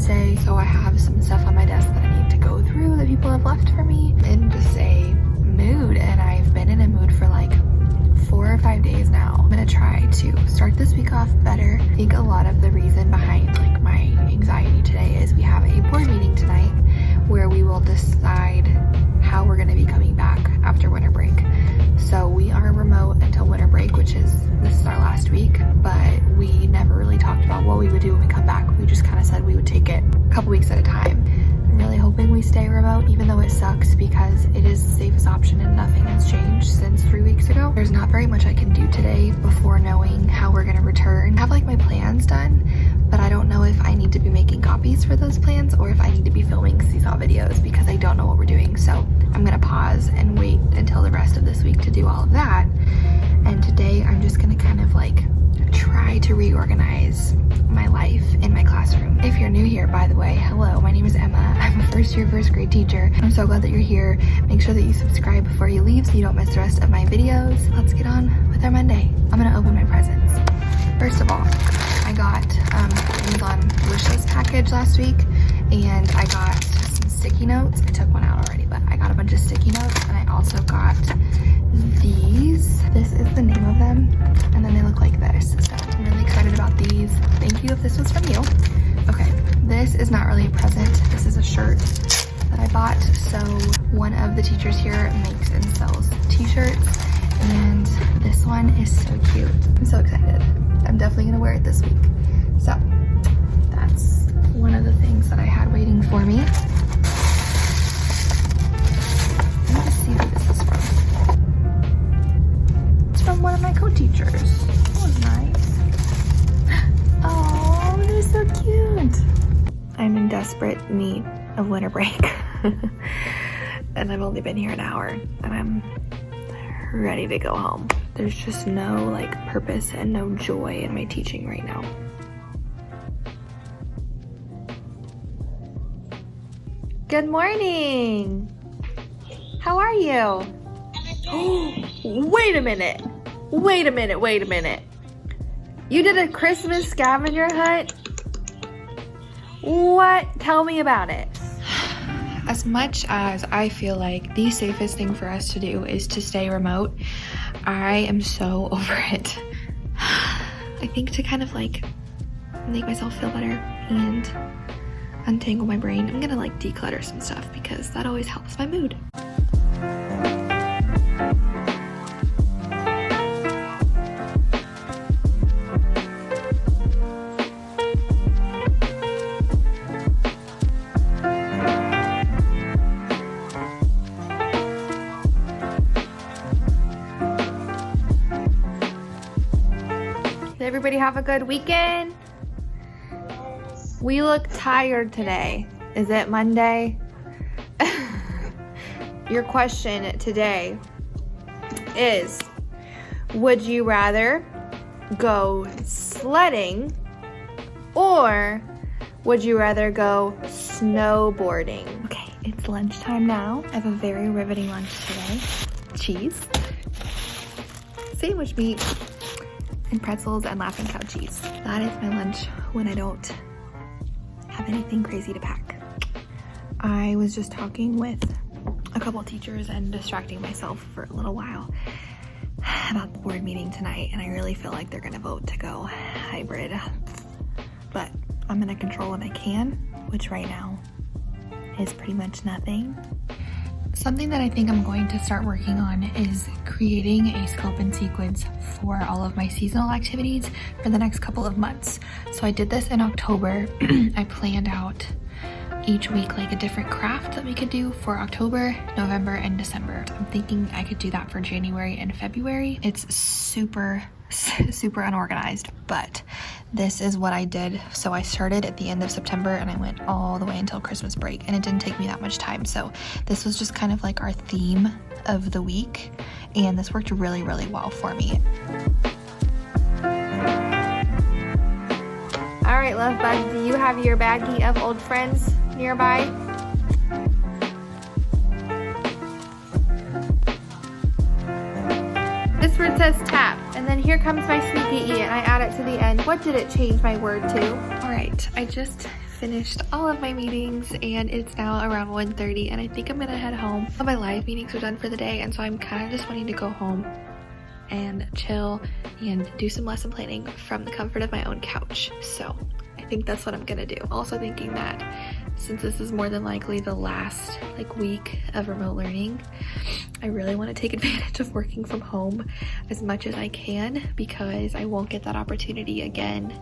Wednesday, so I have some stuff on my desk that I need to go through that people have left for me. In just a mood, and I've been in a mood for like 4 or 5 days now. I'm gonna try to start this week off better. I think a lot of the reason behind like my anxiety today is we have a board meeting tonight where we will decide how we're gonna be coming back after winter break. So we are remote until winter break, this is our last week, but we never really talked about what we would do when we come back. We just kind of said we would take it a couple weeks at a time. I'm really hoping we stay remote, even though it sucks because it is the safest option and nothing has changed since 3 weeks ago. There's not very much I can do today before knowing how we're gonna return. I have like my plans done, but I don't know if I need to be making copies for those plans or if I need to be filming seesaw videos because I don't know what we're doing. So I'm gonna pause and wait until the rest of this week to do all of that. And today I'm just gonna kind of like try to reorganize my life in my classroom. If you're new here, by the way, hello, my name is Emma. I'm a first-year first grade teacher. I'm so glad that you're here. Make sure that you subscribe before you leave so you don't miss the rest of my videos. Let's get on with our Monday. I'm gonna open my presents. First of all, I got Amazon wishlist package last week, and I got some sticky notes. I took one out already, but I got a bunch of sticky notes, and I also got these. This is the name of them, and then they look like this. So I'm really excited about these. Thank you if this was from you. Okay, this is not really a present. This is a shirt that I bought. So one of the teachers here makes and sells t-shirts, and this one is so cute. I'm so excited. I'm definitely gonna wear it this week. So that's one of the things that I had waiting for me. Let me just see who this is from. It's from one of my co-teachers. That was nice. Oh, they're so cute. I'm in desperate need of winter break. And I've only been here an hour, and I'm ready to go home. There's just no like purpose and no joy in my teaching right now. Good morning. How are you? Wait a minute. You did a Christmas scavenger hunt? What? Tell me about it. As much as I feel like the safest thing for us to do is to stay remote, I am so over it. I think to kind of like make myself feel better and untangle my brain, I'm gonna like declutter some stuff because that always helps my mood. Did everybody have a good weekend? We look tired today. Is it Monday? Your question today is, would you rather go sledding or would you rather go snowboarding? Okay, it's lunchtime now. I have a very riveting lunch today. Cheese, sandwich meat, and pretzels and Laughing Cow cheese. That is my lunch when I don't have anything crazy to pack. I was just talking with a couple teachers and distracting myself for a little while about the board meeting tonight, and I really feel like they're gonna vote to go hybrid. But I'm gonna control what I can, which right now is pretty much nothing. Something that I think I'm going to start working on is creating a scope and sequence for all of my seasonal activities for the next couple of months. So I did this in October. I planned out each week like a different craft that we could do for October, November, and December. I'm thinking I could do that for January and February. It's super unorganized, but this is what I did. So I started at the end of September and I went all the way until Christmas break, and it didn't take me that much time. So this was just kind of like our theme of the week, and this worked really well for me. All right, love bug, do you have your baggie of old friends nearby? This word says tap, and then here comes my sneaky E, and I add it to the end. What did it change my word to? All right, I just finished all of my meetings and it's now around 1:30 and I think I'm gonna head home. All my live meetings are done for the day, and so I'm kind of just wanting to go home and chill and do some lesson planning from the comfort of my own couch. So I think that's what I'm gonna do. Also thinking that since this is more than likely the last week of remote learning, I really want to take advantage of working from home as much as I can, because I won't get that opportunity again.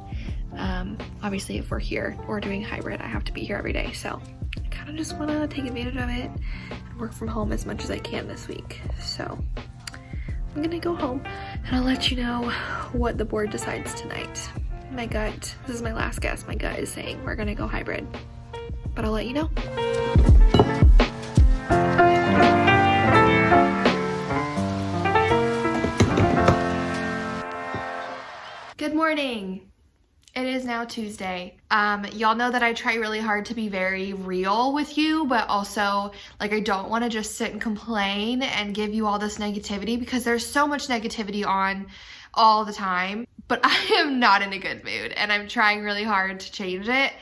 Obviously if we're here or doing hybrid, I have to be here every day. So I kind of just want to take advantage of it and work from home as much as I can this week. So I'm gonna go home and I'll let you know what the board decides tonight. My gut, this is my last guess, my gut is saying we're gonna go hybrid, but I'll let you know. Good morning. It is now Tuesday. Y'all know that I try really hard to be very real with you, but also I don't want to just sit and complain and give you all this negativity, because there's so much negativity on all the time. But I am not in a good mood and I'm trying really hard to change it.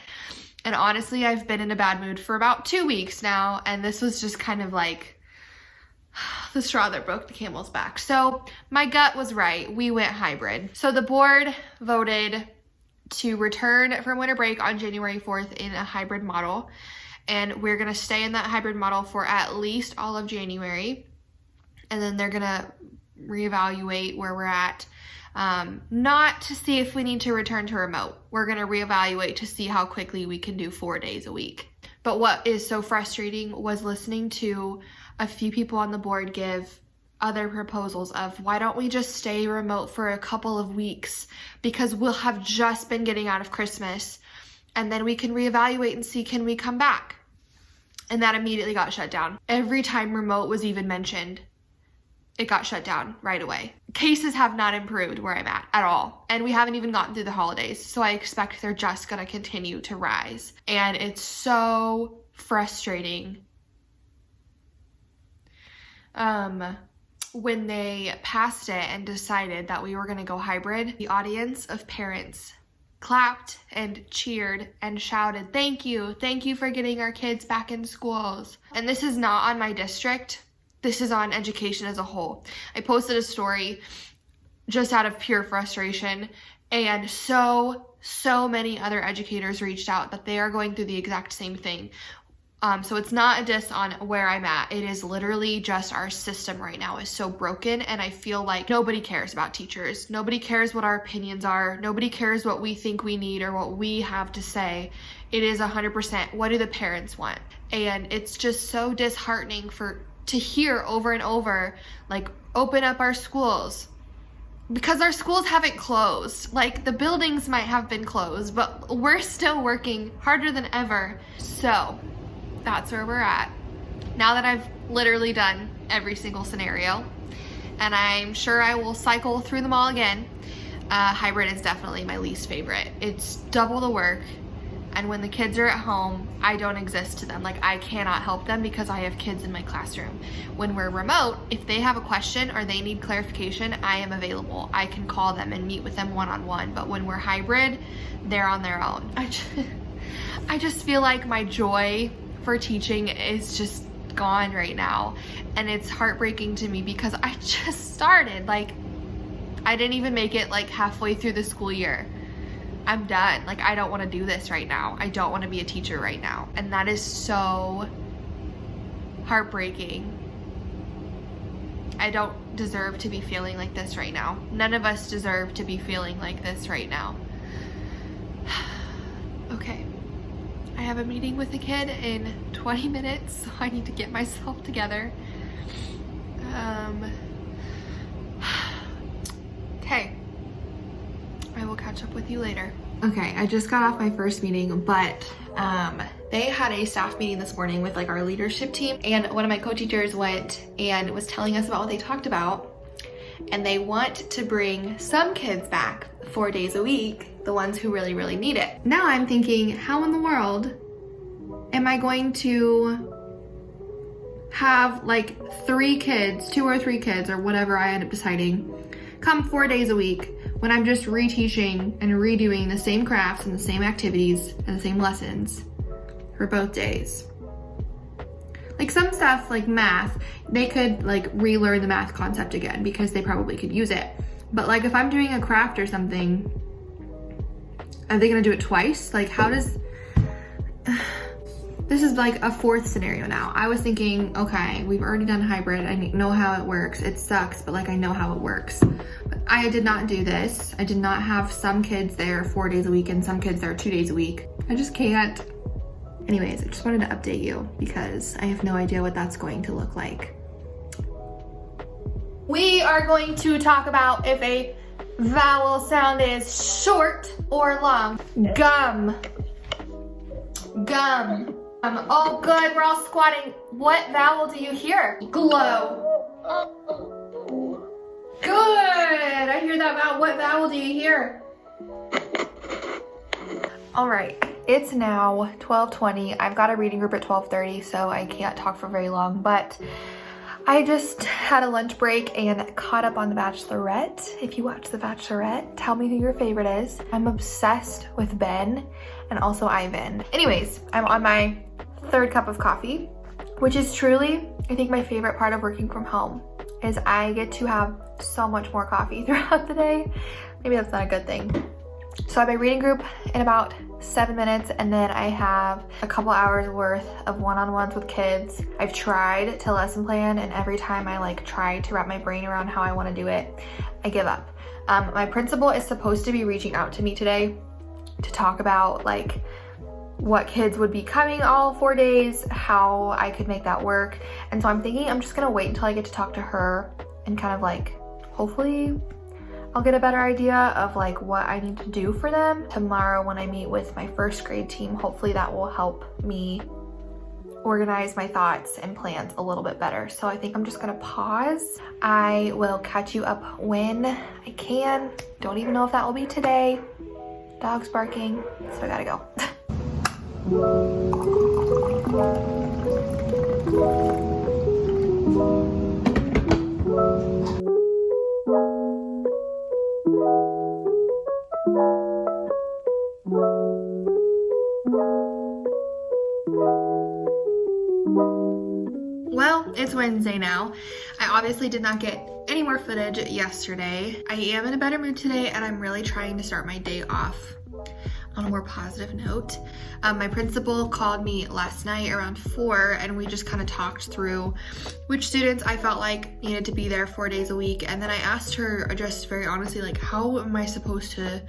And honestly, I've been in a bad mood for about 2 weeks now, and this was just kind of the straw that broke the camel's back. So my gut was right. We went hybrid. So the board voted to return from winter break on January 4th in a hybrid model. And we're gonna stay in that hybrid model for at least all of January. And then they're gonna reevaluate where we're at. Not to see if we need to return to remote. We're gonna reevaluate to see how quickly we can do 4 days a week. But what is so frustrating was listening to a few people on the board give other proposals of, why don't we just stay remote for a couple of weeks, because we'll have just been getting out of Christmas and then we can reevaluate and see, can we come back? And that immediately got shut down. Every time remote was even mentioned, it got shut down right away. Cases have not improved where I'm at all. And we haven't even gotten through the holidays. So I expect they're just gonna continue to rise. And it's so frustrating. When they passed it and decided that we were gonna go hybrid, the audience of parents clapped and cheered and shouted, thank you for getting our kids back in schools. And this is not on my district. This is on education as a whole. I posted a story just out of pure frustration, and so many other educators reached out that they are going through the exact same thing. So it's not a diss on where I'm at. It is literally just our system right now is so broken, and I feel like nobody cares about teachers. Nobody cares what our opinions are. Nobody cares what we think we need or what we have to say. It is 100% what do the parents want? And it's just so disheartening to hear over and over, open up our schools. Because our schools haven't closed. The buildings might have been closed, but we're still working harder than ever. So that's where we're at. Now that I've literally done every single scenario, and I'm sure I will cycle through them all again, hybrid is definitely my least favorite. It's double the work, and when the kids are at home, I don't exist to them. I cannot help them because I have kids in my classroom. When we're remote, if they have a question or they need clarification, I am available. I can call them and meet with them one-on-one, but when we're hybrid, they're on their own. I just feel like my joy for teaching is just gone right now, and it's heartbreaking to me because I just started. I didn't even make it halfway through the school year. I'm done. I don't want to do this right now. I don't want to be a teacher right now, and that is so heartbreaking. I don't deserve to be feeling like this right now. None of us deserve to be feeling like this right now. Okay. I have a meeting with a kid in 20 minutes, so I need to get myself together. Okay. I will catch up with you later. Okay, I just got off my first meeting, but they had a staff meeting this morning with our leadership team, and one of my co-teachers went and was telling us about what they talked about, and they want to bring some kids back 4 days a week, the ones who really, really need it. Now I'm thinking, how in the world am I going to have 3 kids, 2 or 3 kids, or whatever I end up deciding, come 4 days a week when I'm just reteaching and redoing the same crafts and the same activities and the same lessons for both days. Like some stuff like math, they could like relearn the math concept again because they probably could use it. But like if I'm doing a craft or something, are they gonna do it twice? Like how does, this is like a fourth scenario now. I was thinking, okay, we've already done hybrid. I know how it works. It sucks, but like I know how it works. But I did not do this. I did not have some kids there 4 days a week and some kids there 2 days a week. I just can't. Anyways, I just wanted to update you because I have no idea what that's going to look like. We are going to talk about if a vowel sound is short or long. Gum. Gum. Oh good, we're all squatting. What vowel do you hear? Glow. Good, I hear that vowel. What vowel do you hear? All right, it's now 12:20. I've got a reading group at 12:30, so I can't talk for very long, but I just had a lunch break and caught up on The Bachelorette. If you watch The Bachelorette, tell me who your favorite is. I'm obsessed with Ben and also Ivan. Anyways, I'm on my 3rd cup of coffee, which is truly, I think, my favorite part of working from home is I get to have so much more coffee throughout the day. Maybe that's not a good thing. So I have my reading group in about 7 minutes, and then I have a couple hours worth of one-on-ones with kids. I've tried to lesson plan, and every time I like try to wrap my brain around how I want to do it, I give up. My principal is supposed to be reaching out to me today to talk about like what kids would be coming all 4 days, how I could make that work. And so I'm thinking I'm just gonna wait until I get to talk to her and kind of like, hopefully I'll get a better idea of like what I need to do for them. Tomorrow when I meet with my 1st grade team, hopefully that will help me organize my thoughts and plans a little bit better. So I think I'm just gonna pause. I will catch you up when I can. Don't even know if that will be today. Dog's barking, so I gotta go. Well, it's Wednesday now. I obviously did not get any more footage yesterday. I am in a better mood today, and I'm really trying to start my day off on a more positive note. My principal called me last night around 4, and we just kind of talked through which students I felt like needed to be there 4 days a week. And then I asked her just very honestly, like, how am I supposed to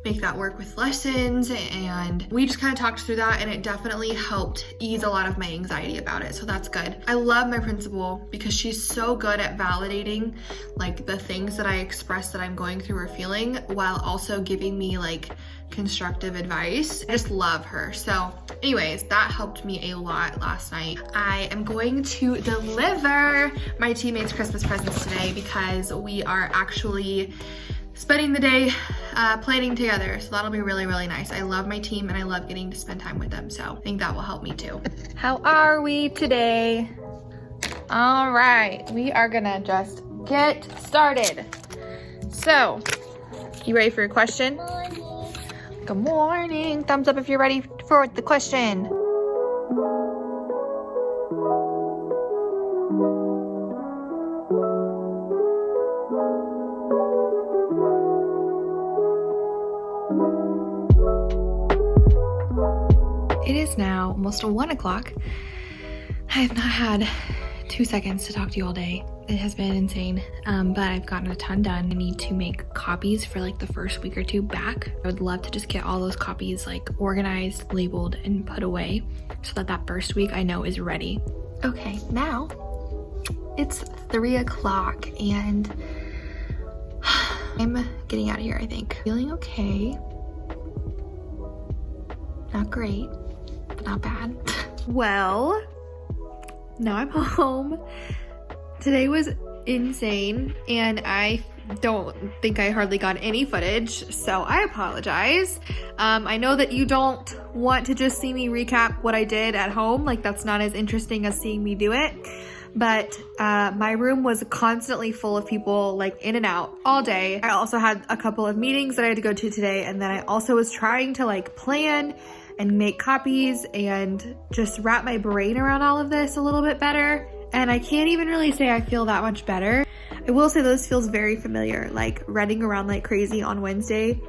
make that work with lessons? And we just kind of talked through that, and it definitely helped ease a lot of my anxiety about it. So that's good. I love my principal because she's so good at validating like the things that I express that I'm going through or feeling, while also giving me like constructive advice. I just love her. So anyways, that helped me a lot last night. I am going to deliver my teammates' Christmas presents today because we are actually spending the day planning together. So that'll be really, really nice. I love my team and I love getting to spend time with them. So I think that will help me too. How are we today? All right, we are gonna just get started. So, you ready for your question? Good morning. Thumbs up if you're ready for the question. It is now almost 1 o'clock. I have not had 2 seconds to talk to you all day. It has been insane, but I've gotten a ton done. I need to make copies for like the first week or 2 back. I would love to just get all those copies like organized, labeled, and put away so that that first week I know is ready. Okay, now it's 3 o'clock and I'm getting out of here, I think. Feeling okay. Not great, but not bad. Well, now I'm home. Today was insane, and I don't think I hardly got any footage, so I apologize. I know that you don't want to just see me recap what I did at home, like that's not as interesting as seeing me do it, but my room was constantly full of people, like in and out all day. I also had a couple of meetings that I had to go to today, and then I also was trying to like plan and make copies and just wrap my brain around all of this a little bit better. And I can't even really say I feel that much better. I will say this feels very familiar, like running around like crazy on Wednesday,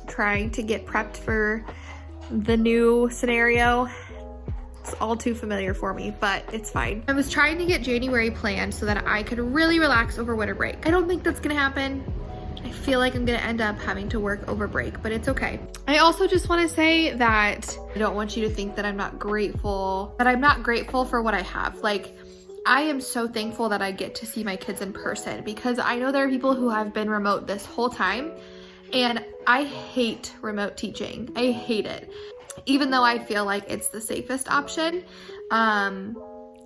trying to get prepped for the new scenario. It's all too familiar for me, but it's fine. I was trying to get January planned so that I could really relax over winter break. I don't think that's gonna happen. I feel like I'm gonna end up having to work over break, but it's okay. I also just wanna say that I don't want you to think that I'm not grateful for what I have. Like, I am so thankful that I get to see my kids in person, because I know there are people who have been remote this whole time, and I hate remote teaching. I hate it. Even though I feel like it's the safest option,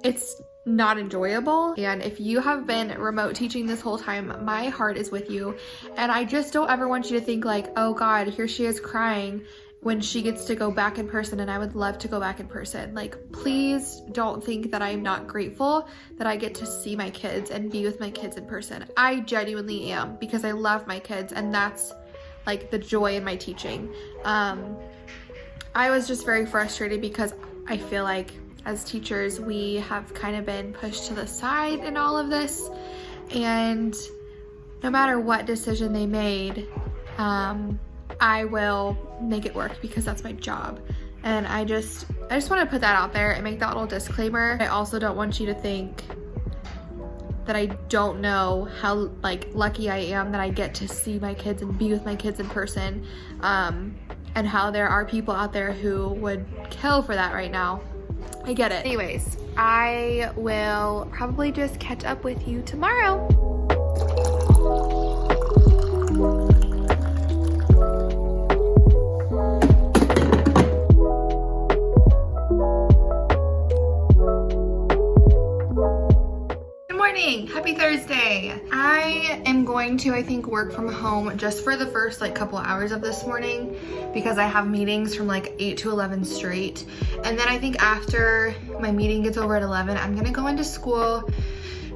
it's not enjoyable. And if you have been remote teaching this whole time, my heart is with you. And I just don't ever want you to think like, oh God, here she is crying when she gets to go back in person, and I would love to go back in person. Like, please don't think that I'm not grateful that I get to see my kids and be with my kids in person. I genuinely am, because I love my kids, and that's like the joy in my teaching. I was just very frustrated because I feel like as teachers, we have kind of been pushed to the side in all of this, and no matter what decision they made, I will make it work, because that's my job. And I just want to put that out there and make that little disclaimer. I also don't want you to think that I don't know how like lucky I am that I get to see my kids and be with my kids in person, and how there are people out there who would kill for that right now. I get it. Anyways, I will probably just catch up with you tomorrow. Happy Thursday. I am going to, I think, work from home just for the first like couple hours of this morning, because I have meetings from like 8 to 11 straight. And then I think after my meeting gets over at 11, I'm gonna go into school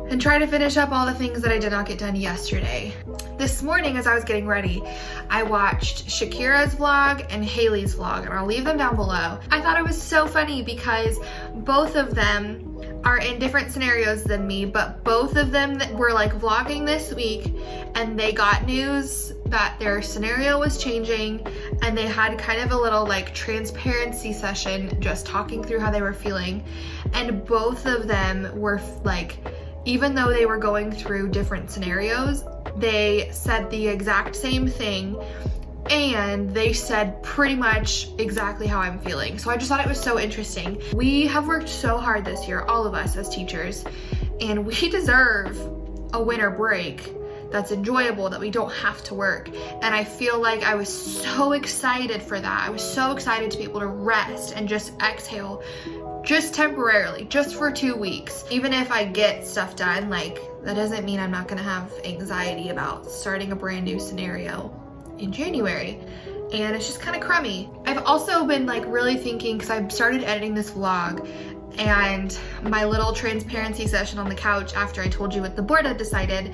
and try to finish up all the things that I did not get done yesterday. This morning, as I was getting ready, I watched Shakira's vlog and Haley's vlog, and I'll leave them down below. I thought it was so funny because both of them are in different scenarios than me, but both of them were like vlogging this week, and they got news that their scenario was changing, and they had kind of a little like transparency session just talking through how they were feeling. And both of them were like, even though they were going through different scenarios, they said the exact same thing, and they said pretty much exactly how I'm feeling. So I just thought it was so interesting. We have worked so hard this year, all of us as teachers, and we deserve a winter break that's enjoyable, that we don't have to work. And I feel like I was so excited for that. I was so excited to be able to rest and just exhale, just temporarily, just for 2 weeks. Even if I get stuff done, like, that doesn't mean I'm not gonna have anxiety about starting a brand new scenario in January, and it's just kind of crummy. I've also been like really thinking, because I've started editing this vlog, and my little transparency session on the couch after I told you what the board had decided,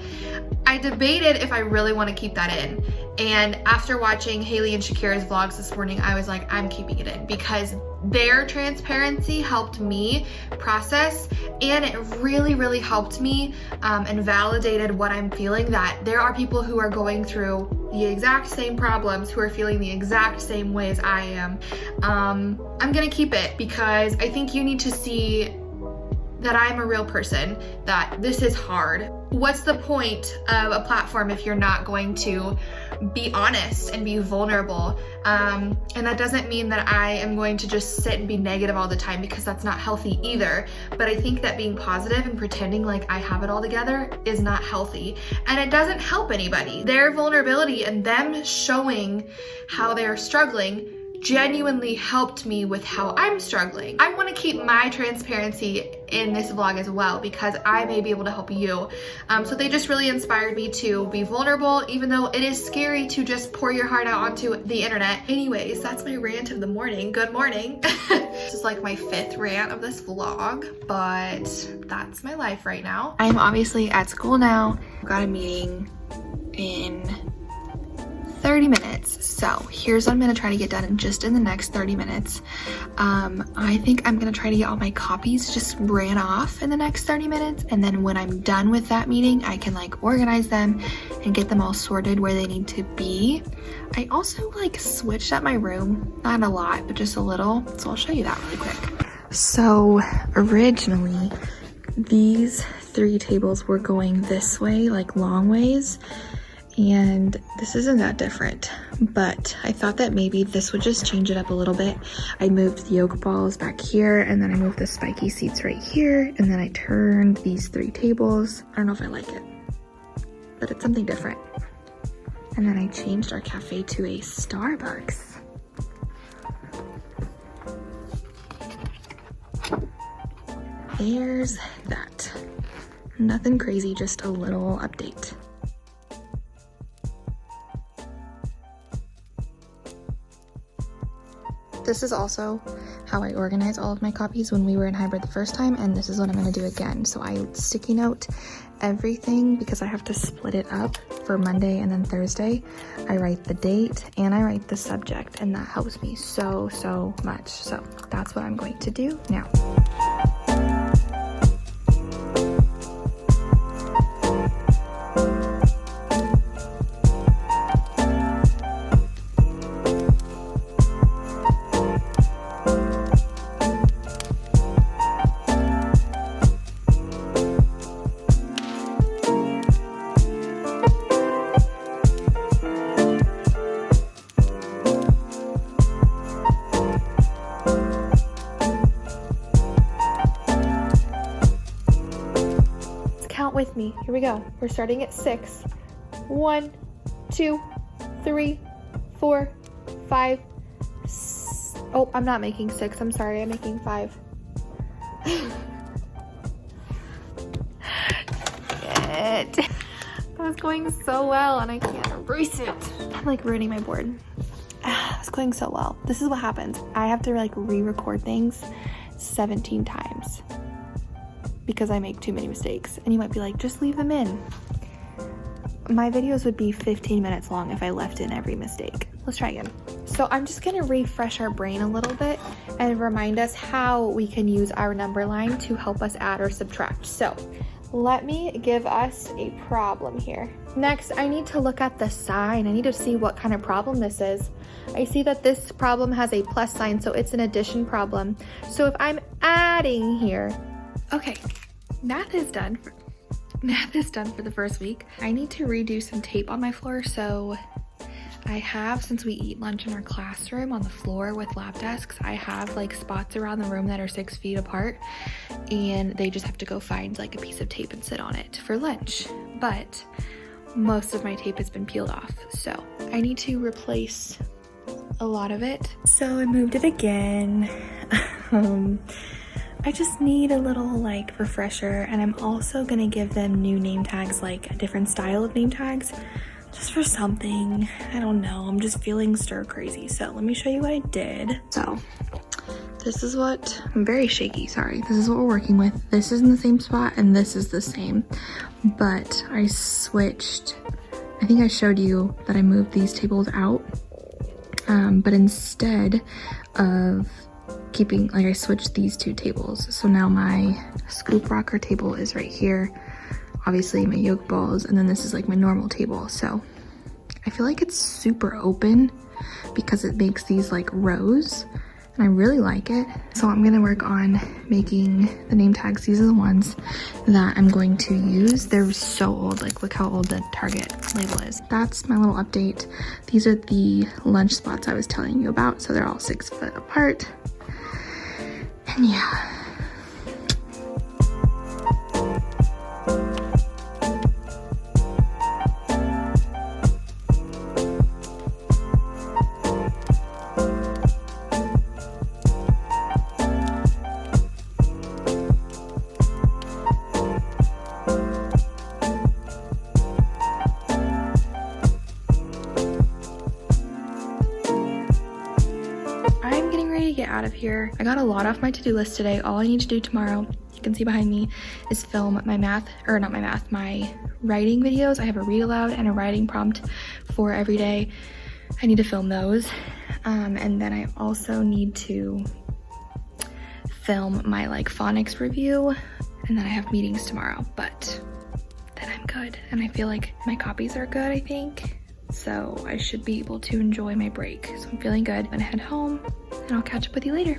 I debated if I really want to keep that in. And after watching Haley and Shakira's vlogs this morning, I was like, I'm keeping it in, because their transparency helped me process, and it really, really helped me and validated what I'm feeling, that there are people who are going through the exact same problems, who are feeling the exact same way as I am. I'm gonna keep it, because I think you need to see that I'm a real person, that this is hard. What's the point of a platform if you're not going to be honest and be vulnerable? And that doesn't mean that I am going to just sit and be negative all the time, because that's not healthy either. But I think that being positive and pretending like I have it all together is not healthy, and it doesn't help anybody. Their vulnerability and them showing how they're struggling genuinely helped me with how I'm struggling. I want to keep my transparency in this vlog as well because I may be able to help you. So they just really inspired me to be vulnerable, even though it is scary to just pour your heart out onto the internet. Anyways, that's my rant of the morning. Good morning. This is like my 5th rant of this vlog, but that's my life right now. I'm obviously at school now. I've got a meeting in 30 minutes. So here's what I'm gonna try to get done in the next 30 minutes. I think I'm gonna try to get all my copies just ran off in the next 30 minutes. And then when I'm done with that meeting, I can like organize them and get them all sorted where they need to be. I also like switched up my room, not a lot, but just a little. So I'll show you that really quick. So originally these 3 tables were going this way, like long ways. And this isn't that different, but I thought that maybe this would just change it up a little bit. I moved the yoga balls back here, and then I moved the spiky seats right here, and then I turned these 3 tables. I don't know if I like it, but it's something different. And then I changed our cafe to a Starbucks. There's that. Nothing crazy, just a little update. This is also how I organize all of my copies when we were in hybrid the first time, and this is what I'm gonna do again. So I sticky note everything because I have to split it up for Monday and then Thursday. I write the date and I write the subject, and that helps me so much. So that's what I'm going to do now. With me. Here we go. We're starting at 6. 1, 2, 3, 4, 5. Oh, I'm not making 6. I'm sorry. I'm making 5. It. That was going so well and I can't erase it. I'm like ruining my board. It's going so well. This is what happens. I have to like re-record things 17 times. Because I make too many mistakes. And you might be like, just leave them in. My videos would be 15 minutes long if I left in every mistake. Let's try again. So I'm just gonna refresh our brain a little bit and remind us how we can use our number line to help us add or subtract. So let me give us a problem here. Next, I need to look at the sign. I need to see what kind of problem this is. I see that this problem has a plus sign, so it's an addition problem. So if I'm adding here, okay, math is done for the first week. I need to redo some tape on my floor. So I have, since we eat lunch in our classroom on the floor with lab desks, I have like spots around the room that are 6 feet apart, and they just have to go find like a piece of tape and sit on it for lunch. But most of my tape has been peeled off, so I need to replace a lot of it. So I moved it again. I just need a little like refresher, and I'm also gonna give them new name tags, like a different style of name tags, just for something. I don't know, I'm just feeling stir crazy. So let me show you what I did. So this is what, I'm very shaky, sorry. This is what we're working with. This is in the same spot and this is the same, but I switched. I think I showed you that I moved these tables out, but instead of keeping, like, I switched these 2 tables. So now my scoop rocker table is right here, obviously my yoke balls, and then this is like my normal table. So I feel like it's super open because it makes these like rows, and I really like it. So I'm gonna work on making the name tags. These are the ones that I'm going to use. They're so old, like look how old the Target label is. That's my little update. These are the lunch spots I was telling you about. So they're all 6 foot apart. And yeah. ready to get out of here. I got a lot off my to-do list today. All I need to do tomorrow, you can see behind me, is film my my writing videos. I have a read aloud and a writing prompt for every day. I need to film those. And then I also need to film my like phonics review, and then I have meetings tomorrow, but then I'm good. And I feel like my copies are good, I think. So I should be able to enjoy my break. So I'm feeling good. I'm gonna head home and I'll catch up with you later.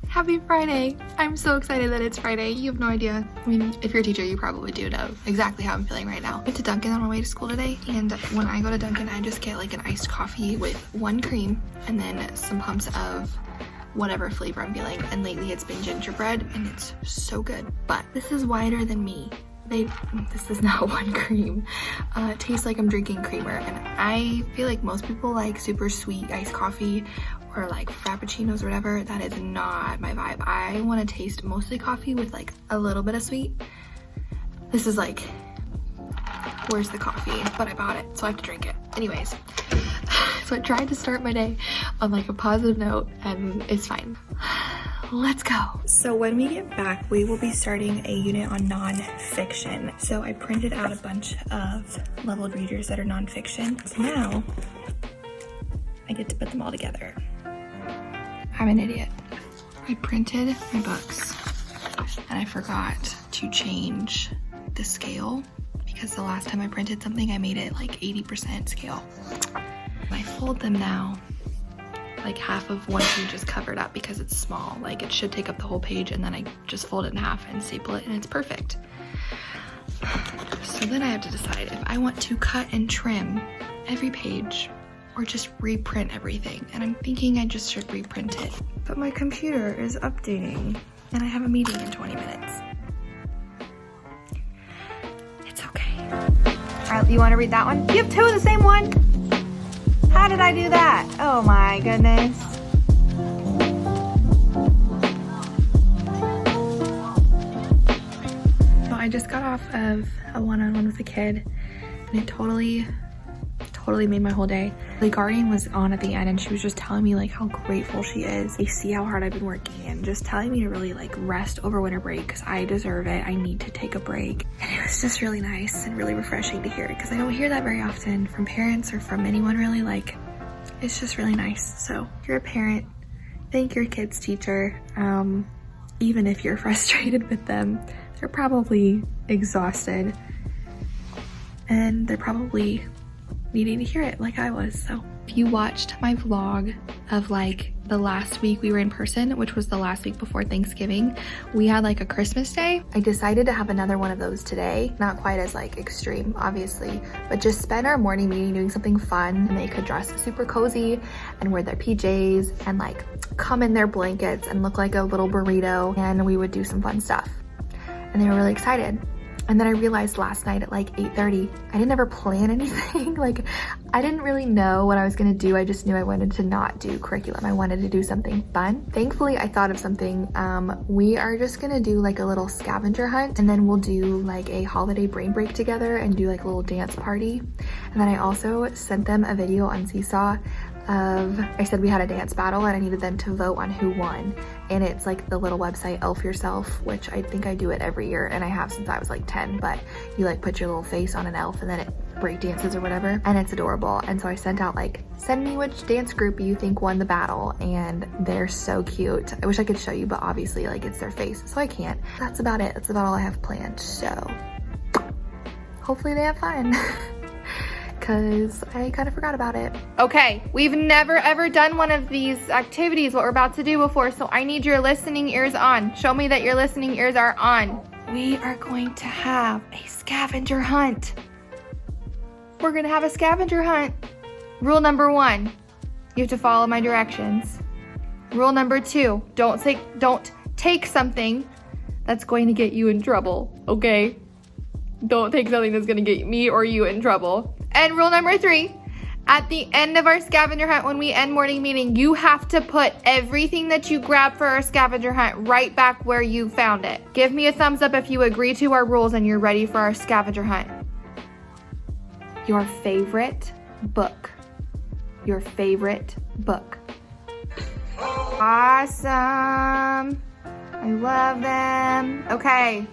Happy Friday. I'm so excited that it's Friday. You have no idea. I mean, if you're a teacher, you probably do know exactly how I'm feeling right now. I went to Dunkin' on my way to school today, and when I go to Dunkin', I just get like an iced coffee with 1 cream and then some pumps of whatever flavor I'm feeling. And lately it's been gingerbread, and it's so good. But this is wider than me. This is not 1 cream. It tastes like I'm drinking creamer, and I feel like most people like super sweet iced coffee or like frappuccinos or whatever. That is not my vibe. I want to taste mostly coffee with like a little bit of sweet. This is like, where's the coffee? But I bought it, so I have to drink it. Anyways, so I tried to start my day on like a positive note, and it's fine. Let's go. So when we get back, we will be starting a unit on non-fiction. So I printed out a bunch of leveled readers that are non-fiction. So now I get to put them all together. I'm an idiot. I printed my books and I forgot to change the scale because the last time I printed something, I made it like 80% scale. I fold them now. Like half of one page is covered up because it's small. Like it should take up the whole page, and then I just fold it in half and staple it, and it's perfect. So then I have to decide if I want to cut and trim every page or just reprint everything. And I'm thinking I just should reprint it. But my computer is updating and I have a meeting in 20 minutes. It's okay. All right, you want to read that one? You have 2 of the same one? How did I do that? Oh my goodness. So I just got off of a one-on-one with a kid, and it totally made my whole day. The guardian was on at the end, and she was just telling me like how grateful she is. They see how hard I've been working, and just telling me to really like rest over winter break because I deserve it. I need to take a break. And it was just really nice and really refreshing to hear it because I don't hear that very often from parents or from anyone really. Like, it's just really nice. So if you're a parent, thank your kid's teacher. Even if you're frustrated with them, they're probably exhausted and they're probably needing to hear it like I was. So if you watched my vlog of like the last week we were in person, which was the last week before Thanksgiving, we had like a Christmas day. I decided to have another one of those today. Not quite as like extreme, obviously, but just spend our morning meeting doing something fun, and they could dress super cozy and wear their PJs and like come in their blankets and look like a little burrito, and we would do some fun stuff. And they were really excited. And then I realized last night at like 8:30, I didn't ever plan anything. Like, I didn't really know what I was gonna do. I just knew I wanted to not do curriculum. I wanted to do something fun. Thankfully, I thought of something. We are just gonna do like a little scavenger hunt, and then we'll do like a holiday brain break together and do like a little dance party. And then I also sent them a video on Seesaw I said we had a dance battle and I needed them to vote on who won. And it's like the little website Elf Yourself, which I think I do it every year, and I have since I was like 10, but you like put your little face on an elf and then it break dances or whatever, and it's adorable. And so I sent out like, send me which dance group you think won the battle, and they're so cute. I wish I could show you, but obviously like it's their face, so I can't. That's about it. That's about all I have planned. So hopefully they have fun. Because I kind of forgot about it. Okay, we've never ever done one of these activities, what we're about to do before, so I need your listening ears on. Show me that your listening ears are on. We are going to have a scavenger hunt. We're gonna have a scavenger hunt. Rule number 1, you have to follow my directions. Rule number 2, don't take something that's going to get you in trouble, okay? Don't take something that's gonna get me or you in trouble. And rule number 3, At the end of our scavenger hunt, when we end morning meeting, you have to put everything that you grabbed for our scavenger hunt right back where you found it. Give me a thumbs up if you agree to our rules and you're ready for our scavenger hunt. Your favorite book. Your favorite book. Awesome. I love them. Okay,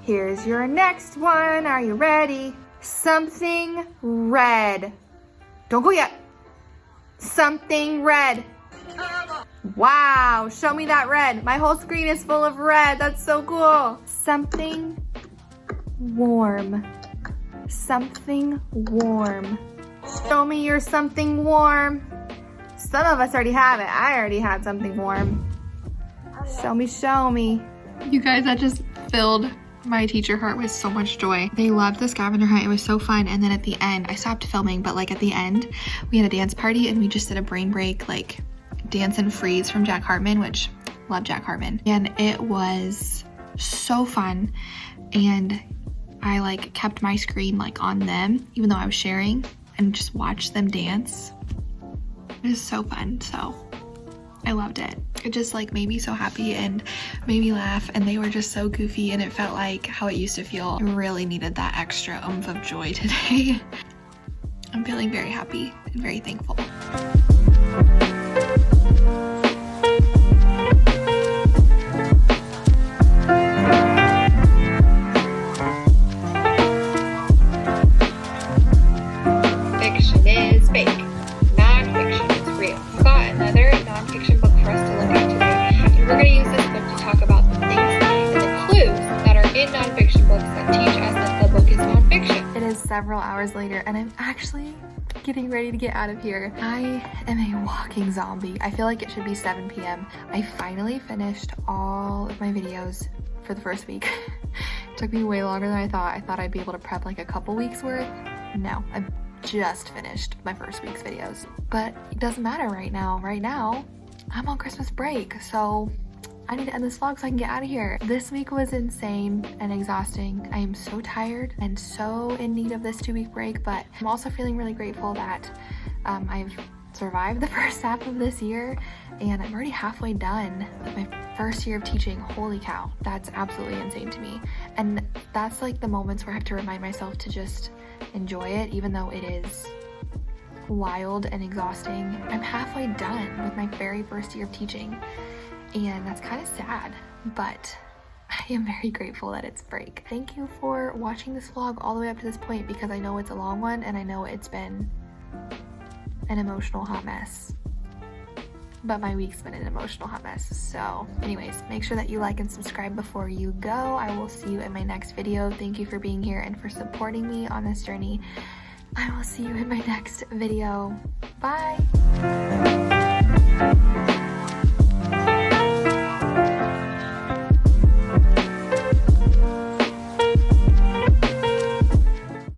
here's your next one. Are you ready? Something red. Don't go yet. Something red. Wow, show me that red. My whole screen is full of red. That's so cool. Something warm. Something warm. Show me your something warm. Some of us already have it. I already had something warm. Show me, show me. You guys, that just filled my teacher heart with so much joy. They loved the scavenger hunt. It was so fun. And then at the end, I stopped filming, but like at the end, we had a dance party and we just did a brain break, like Dance and Freeze from Jack Hartman, which love Jack Hartman. And it was so fun. And I like kept my screen like on them, even though I was sharing, and just watched them dance. It was so fun. So I loved it. It just like made me so happy and made me laugh, and they were just so goofy, and it felt like how it used to feel. I really needed that extra oomph of joy today. I'm feeling very happy and very thankful. Fiction is fake. Non-fiction is real. I've got another non-fiction book for us to look at today, and we're going to use this book to talk about the things and the clues that are in non-fiction books that teach us that the book is non-fiction. It is several hours later, and I'm actually getting ready to get out of here. I am a walking zombie. I feel like it should be 7 p.m. I finally finished all of my videos for the first week. It took me way longer than I thought. I thought I'd be able to prep like a couple weeks worth. No, I've just finished my first week's videos, but it doesn't matter right now. Right now, I'm on Christmas break, so I need to end this vlog so I can get out of here. This week was insane and exhausting. I am so tired and so in need of this 2-week break, but I'm also feeling really grateful that I've survived the first half of this year, and I'm already halfway done with my first year of teaching. Holy cow, that's absolutely insane to me. And that's like the moments where I have to remind myself to just enjoy it, even though it is wild and exhausting. I'm halfway done with my very first year of teaching, and that's kind of sad, but I am very grateful that it's break. Thank you for watching this vlog all the way up to this point, because I know it's a long one and I know it's been an emotional hot mess. But my week's been an emotional hot mess. So anyways, make sure that you like and subscribe before you go. I will see you in my next video. Thank you for being here and for supporting me on this journey. I will see you in my next video. Bye.